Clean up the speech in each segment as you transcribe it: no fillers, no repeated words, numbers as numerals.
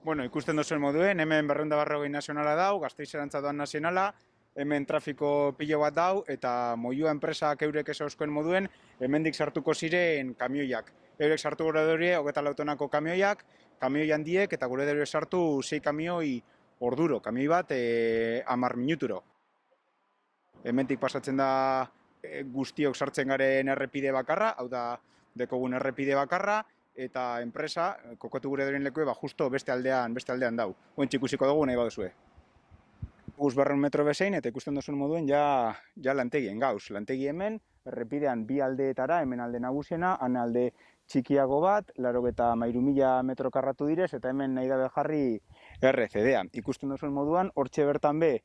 Bueno, ikusten duzuen moduen, hemen 240 nazionala dau, Gasteizerantza doan nazionala, hemen trafiko pilo bat dau, eta moiua enpresak eurek esauzkoen moduen, hemendik sartuko ziren kamioiak. Eurek sartu gure dure, 24 tonako kamioiak, kamioi handiek, eta gure dure sartu 6 kamioi orduro, kamioi bat 10 minuturo. Hementik pasatzen da guztiok sartzen garen errepide bakarra, hau da dekogun errepide bakarra, eta enpresa, kokatu gure doren lekue, justo beste aldean dau. Ointxe ikusiko dugu nahi baduzue. 500 metro bezein, eta ikusten duzuen moduen ja lantegien gauz. Lantegi hemen, errepidean bi aldeetara, hemen alde nagusiena, han alde txikiago bat, 83.000 metro karratu direz, eta hemen nahi dabe jarri RCD-a. Ikusten duzuen moduan, hortxe bertan be,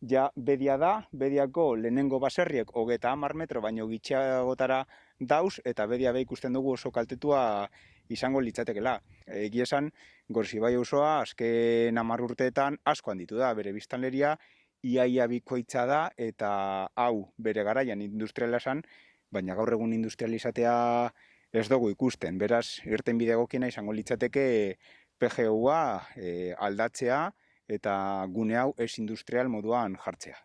ja bedia da, bediako lehenengo baserriek 30 metro baino gitxiagotara dauz, eta bedia be ikusten dugu oso kaltetua izango litzatekela. Egia esan, Gorzibai auzoa azken 10 urteetan asko handitu da, bere biztanleria iaia bikoitza da, eta hau bere garaian industriala esan, baina gaur egun industrializatea ez dugu ikusten. Beraz, irtenbide egokiena izango litzateke PGU-a aldatzea, eta gune hau ez industrial moduan jartzea.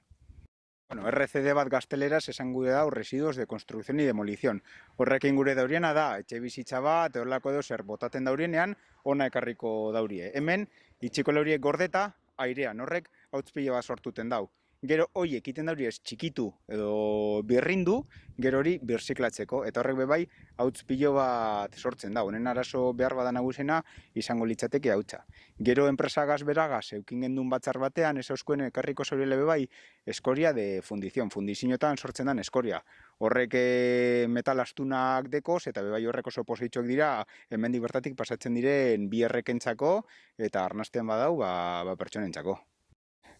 Bueno, RCD bat gazteleraz esan gure dau residuos de construcción y demolición. Horrekin gure dauriena da, etxe bizitza bat, horrelako edo zer botaten daurienean, ona ekarriko daurie. Hemen, itxiko lauriek gordeta, airean horrek hautz pilo bat sortuten dau. Gero horiek egiten dauriez txikitu edo birrindu, gero hori birziklatzeko, eta horrek bebai hautz pilo bat sortzen da. Honen arazo behar bada nagusena izango litzateke hautsa. Gero enpresa beragaz eukin gendun batzar batean, ez euskuen ekarriko zaurele bebai eskoria de fundizion, fundizioetan sortzen den eskoria. Horrek metal astunak dekoz, eta bebai horrek oso positxoak dira, hemendik bertatik pasatzen diren bi errekentzako, eta arnastean badau pertsonentzako.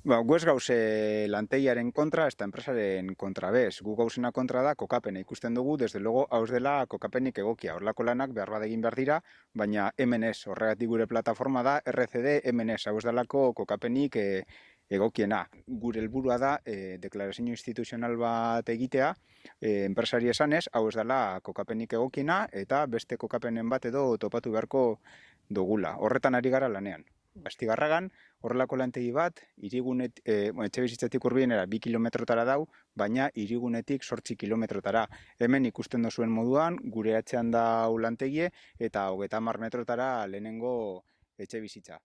Guez gauze lantegiaren kontra, ez da enpresaren kontra bez. Gu gauzena kontra da kokapena ikusten dugu, desde luego hauz dela kokapenik egokia. Horlako lanak behar badegin behar dira, baina MNS, horregatik gure plataforma da RCD MNS, hauz delako kokapenik egokiena. Gure helburua da deklarazio instituzional bat egitea, enpresari esanez, hau ez dela kokapenik egokiena, eta beste kokapenen bat edo topatu beharko dugula. Horretan ari gara lanean. Astigarragan, horrelako lantegi bat, etxe bizitzatik urbienera 2 kilometrotara dau, baina hirigunetik 8 kilometrotara. Hemen ikusten duzuen moduan, gure atzean dau lantegie, eta 30 metrotara lehenengo etxe bizitza.